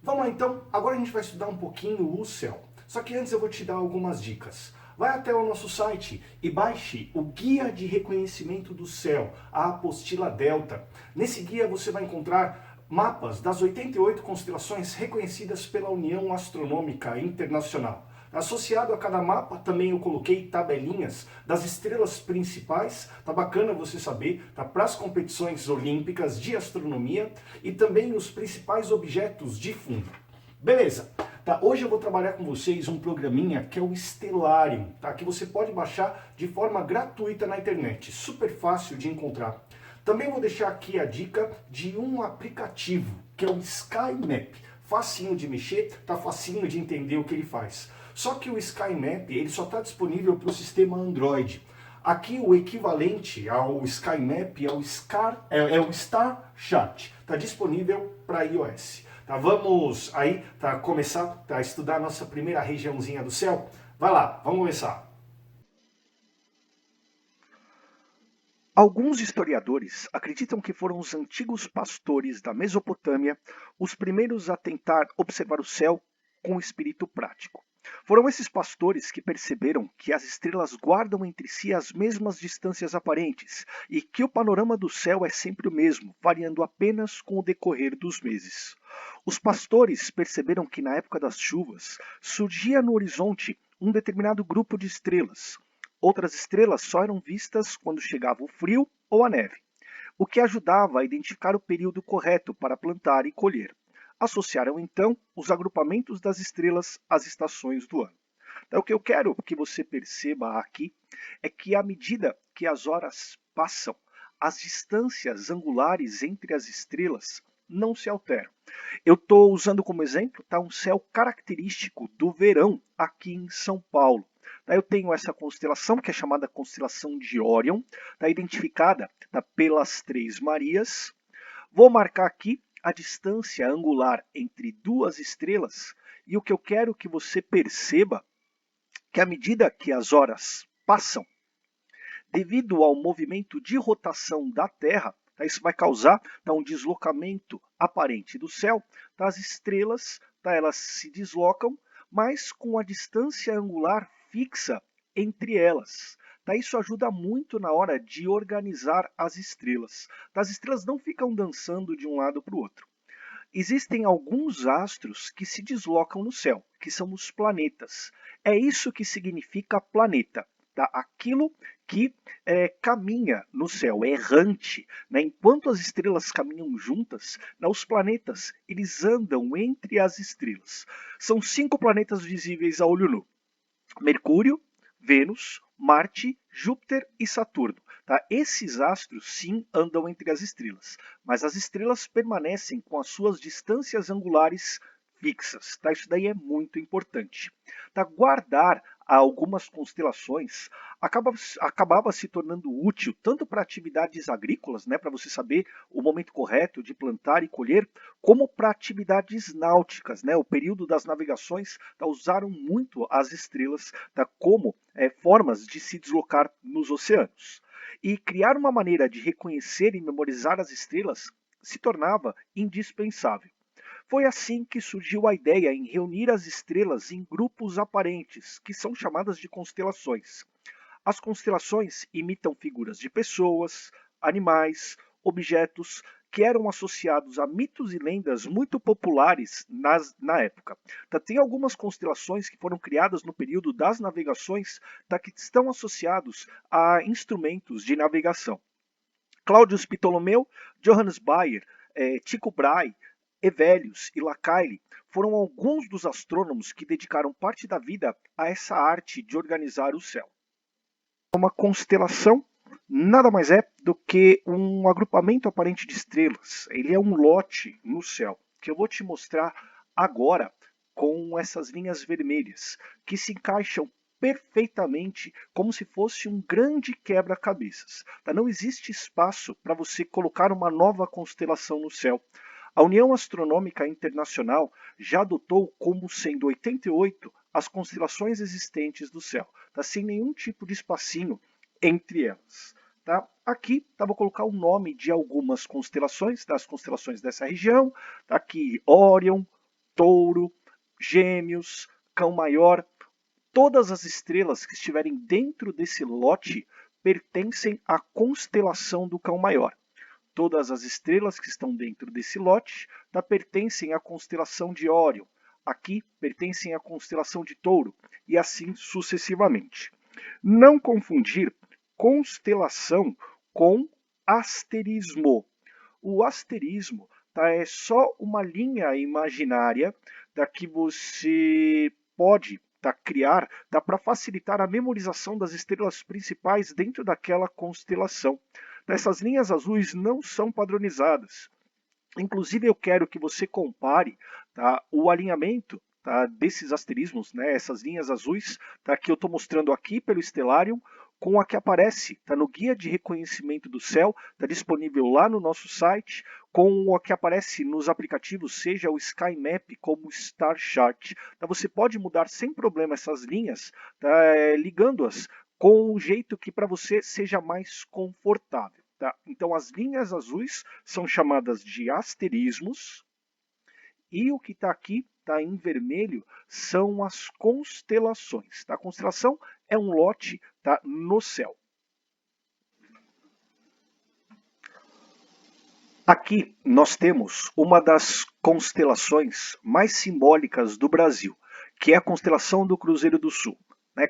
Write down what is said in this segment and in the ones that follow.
Vamos lá então, agora a gente vai estudar um pouquinho o céu. Só que antes eu vou te dar algumas dicas. Vai até o nosso site e baixe o Guia de Reconhecimento do Céu, a apostila Delta. Nesse guia você vai encontrar mapas das 88 constelações reconhecidas pela União Astronômica Internacional. Associado a cada mapa também eu coloquei tabelinhas das estrelas principais, tá bacana você saber, tá, para as competições olímpicas de astronomia e também os principais objetos de fundo. Beleza, tá, hoje eu vou trabalhar com vocês um programinha que é o Stellarium, tá, que você pode baixar de forma gratuita na internet, super fácil de encontrar. Também vou deixar aqui a dica de um aplicativo, que é o SkyMap. Facinho de mexer, tá facinho de entender o que ele faz. Só que o SkyMap ele só está disponível para o sistema Android. Aqui o equivalente ao SkyMap é o StarChat. Está disponível para iOS. Tá, vamos aí começar a estudar a nossa primeira regiãozinha do céu? Vai lá, vamos começar. Alguns historiadores acreditam que foram os antigos pastores da Mesopotâmia os primeiros a tentar observar o céu com espírito prático. Foram esses pastores que perceberam que as estrelas guardam entre si as mesmas distâncias aparentes e que o panorama do céu é sempre o mesmo, variando apenas com o decorrer dos meses. Os pastores perceberam que na época das chuvas surgia no horizonte um determinado grupo de estrelas. Outras estrelas só eram vistas quando chegava o frio ou a neve, o que ajudava a identificar o período correto para plantar e colher. Associaram então os agrupamentos das estrelas às estações do ano. Então, o que eu quero que você perceba aqui é que à medida que as horas passam, as distâncias angulares entre as estrelas não se alteram. Eu estou usando como exemplo um céu característico do verão aqui em São Paulo. Eu tenho essa constelação, que é chamada constelação de Órion, identificada pelas Três Marias. Vou marcar aqui a distância angular entre duas estrelas e o que eu quero que você perceba que à medida que as horas passam, devido ao movimento de rotação da Terra, isso vai causar um deslocamento aparente do céu, as estrelas elas se deslocam, mas com a distância angular fixa entre elas. Isso ajuda muito na hora de organizar as estrelas. As estrelas não ficam dançando de um lado para o outro. Existem alguns astros que se deslocam no céu, que são os planetas. É isso que significa planeta. Aquilo que caminha no céu, é errante. Enquanto as estrelas caminham juntas, os planetas eles andam entre as estrelas. São 5 planetas visíveis a olho nu: Mercúrio, Vênus, Marte, Júpiter e Saturno. Esses astros sim andam entre as estrelas, mas as estrelas permanecem com as suas distâncias angulares fixas. Isso daí é muito importante. Guardar algumas constelações acabava se tornando útil tanto para atividades agrícolas, para você saber o momento correto de plantar e colher, como para atividades náuticas. O período das navegações usaram muito as estrelas como formas de se deslocar nos oceanos. E criar uma maneira de reconhecer e memorizar as estrelas se tornava indispensável. Foi assim que surgiu a ideia em reunir as estrelas em grupos aparentes, que são chamadas de constelações. As constelações imitam figuras de pessoas, animais, objetos que eram associados a mitos e lendas muito populares na época. Tem algumas constelações que foram criadas no período das navegações que estão associados a instrumentos de navegação. Claudius Ptolomeu, Johannes Bayer, Tycho Brahe, Hevelius e Lacaille foram alguns dos astrônomos que dedicaram parte da vida a essa arte de organizar o céu. Uma constelação nada mais é do que um agrupamento aparente de estrelas. Ele é um lote no céu, que eu vou te mostrar agora com essas linhas vermelhas, que se encaixam perfeitamente como se fosse um grande quebra-cabeças. Não existe espaço para você colocar uma nova constelação no céu. A União Astronômica Internacional já adotou como sendo 88 as constelações existentes do céu, sem nenhum tipo de espacinho entre elas. Aqui vou colocar o nome de algumas constelações, das constelações dessa região. Aqui Órion, Touro, Gêmeos, Cão Maior. Todas as estrelas que estiverem dentro desse lote pertencem à constelação do Cão Maior. Todas as estrelas que estão dentro desse lote pertencem à constelação de Órion. Aqui pertencem à constelação de Touro, e assim sucessivamente. Não confundir constelação com asterismo. O asterismo é só uma linha imaginária que você pode criar para facilitar a memorização das estrelas principais dentro daquela constelação. Essas linhas azuis não são padronizadas. Inclusive, eu quero que você compare o alinhamento desses asterismos, essas linhas azuis que eu estou mostrando aqui pelo Stellarium, com a que aparece no Guia de Reconhecimento do Céu, está disponível lá no nosso site, com a que aparece nos aplicativos, seja o SkyMap como o Star Chart. Você pode mudar sem problema essas linhas, ligando-as com um jeito que para você seja mais confortável. Então, as linhas azuis são chamadas de asterismos, e o que está aqui, em vermelho, são as constelações. A constelação é um lote no céu. Aqui nós temos uma das constelações mais simbólicas do Brasil, que é a constelação do Cruzeiro do Sul.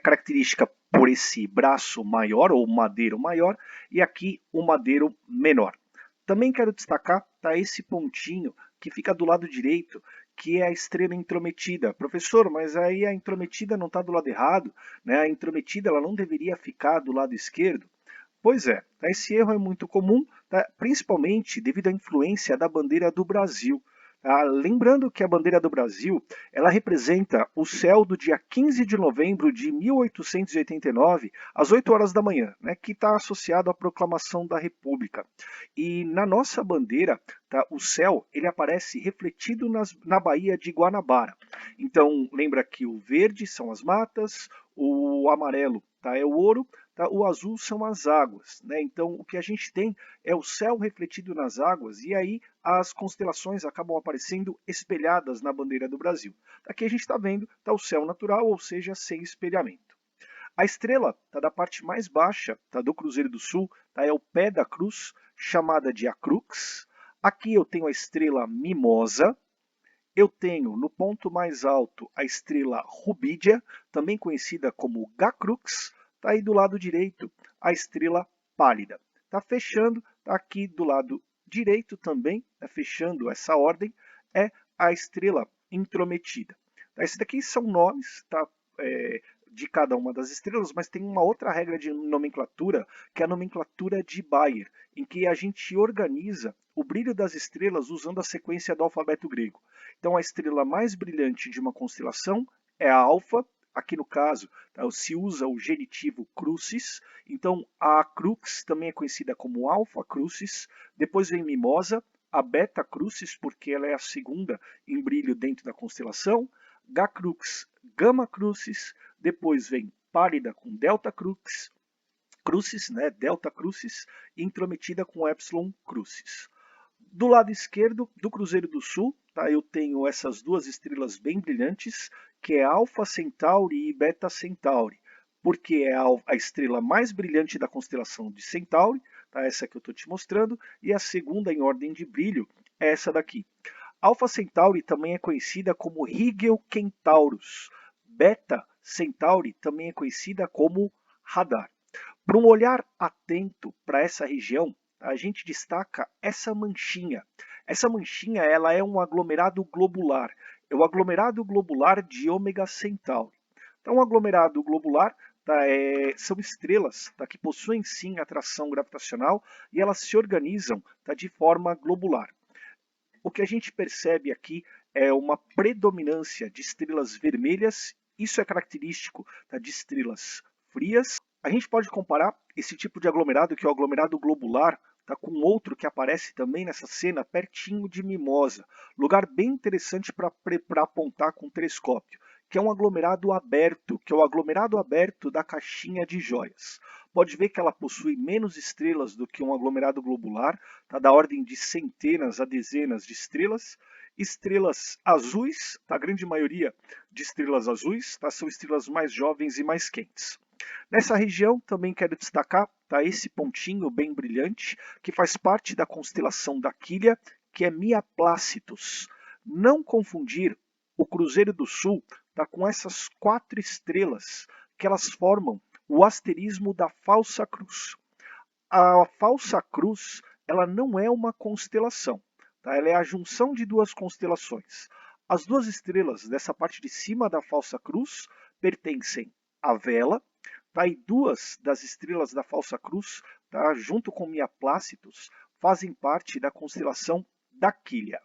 Característica por esse braço maior, ou madeiro maior, e aqui o madeiro menor. Também quero destacar esse pontinho que fica do lado direito, que é a estrela intrometida. Professor, mas aí a intrometida não está do lado errado, A intrometida ela não deveria ficar do lado esquerdo? Pois é, esse erro é muito comum, principalmente devido à influência da bandeira do Brasil. Lembrando que a bandeira do Brasil ela representa o céu do dia 15 de novembro de 1889, às 8 horas da manhã, que está associado à proclamação da República. E na nossa bandeira, o céu ele aparece refletido na Baía de Guanabara. Então, lembra que o verde são as matas, o amarelo é o ouro, o azul são as águas. Então, o que a gente tem é o céu refletido nas águas, e aí as constelações acabam aparecendo espelhadas na bandeira do Brasil. Aqui a gente está vendo o céu natural, ou seja, sem espelhamento. A estrela da parte mais baixa do Cruzeiro do Sul é o pé da cruz, chamada de Acrux. Aqui eu tenho a estrela Mimosa. Eu tenho no ponto mais alto a estrela Rubídia, também conhecida como Gacrux. Aí do lado direito a estrela Pálida. Fechando aqui do lado direito também, fechando essa ordem, é a estrela Intrometida. Esses daqui são nomes de cada uma das estrelas, mas tem uma outra regra de nomenclatura, que é a nomenclatura de Bayer, em que a gente organiza o brilho das estrelas usando a sequência do alfabeto grego. Então a estrela mais brilhante de uma constelação é a Alfa. Aqui no caso, se usa o genitivo Crucis, então a Crux também é conhecida como Alpha Crucis, depois vem Mimosa, a Beta Crucis, porque ela é a segunda em brilho dentro da constelação, Gacrux, Gamma Crucis, depois vem Pálida com Delta Crucis, Delta Crucis, intrometida com Epsilon Crucis. Do lado esquerdo do Cruzeiro do Sul, eu tenho essas duas estrelas bem brilhantes, que é Alpha Centauri e Beta Centauri, porque é a estrela mais brilhante da constelação de Centauri, essa que eu estou te mostrando, e a segunda em ordem de brilho é essa daqui. Alpha Centauri também é conhecida como Rigel Kentaurus. Beta Centauri também é conhecida como Radar. Para um olhar atento para essa região, a gente destaca essa manchinha. Essa manchinha ela é um aglomerado globular. É o aglomerado globular de Ômega Centauri. Então, o aglomerado globular são estrelas que possuem sim atração gravitacional e elas se organizam de forma globular. O que a gente percebe aqui é uma predominância de estrelas vermelhas. Isso é característico de estrelas frias. A gente pode comparar esse tipo de aglomerado, que é o aglomerado globular, com outro que aparece também nessa cena, pertinho de Mimosa. Lugar bem interessante para apontar com o telescópio, que é um aglomerado aberto, que é o aglomerado aberto da caixinha de joias. Pode ver que ela possui menos estrelas do que um aglomerado globular, da ordem de centenas a dezenas de estrelas. estrelas azuis, tá? A grande maioria de estrelas azuis, tá? São estrelas mais jovens e mais quentes. Nessa região também quero destacar, tá, esse pontinho bem brilhante, que faz parte da constelação da Quilha, que é Mia Placitus. Não confundir o Cruzeiro do Sul, tá, com essas 4 estrelas, que elas formam o asterismo da Falsa Cruz. A Falsa Cruz, ela não é uma constelação, tá? Ela é a junção de 2 constelações. As 2 estrelas dessa parte de cima da Falsa Cruz pertencem à Vela, tá? E 2 das estrelas da Falsa Cruz, tá, junto com Mia Placitus, fazem parte da constelação da Quilha.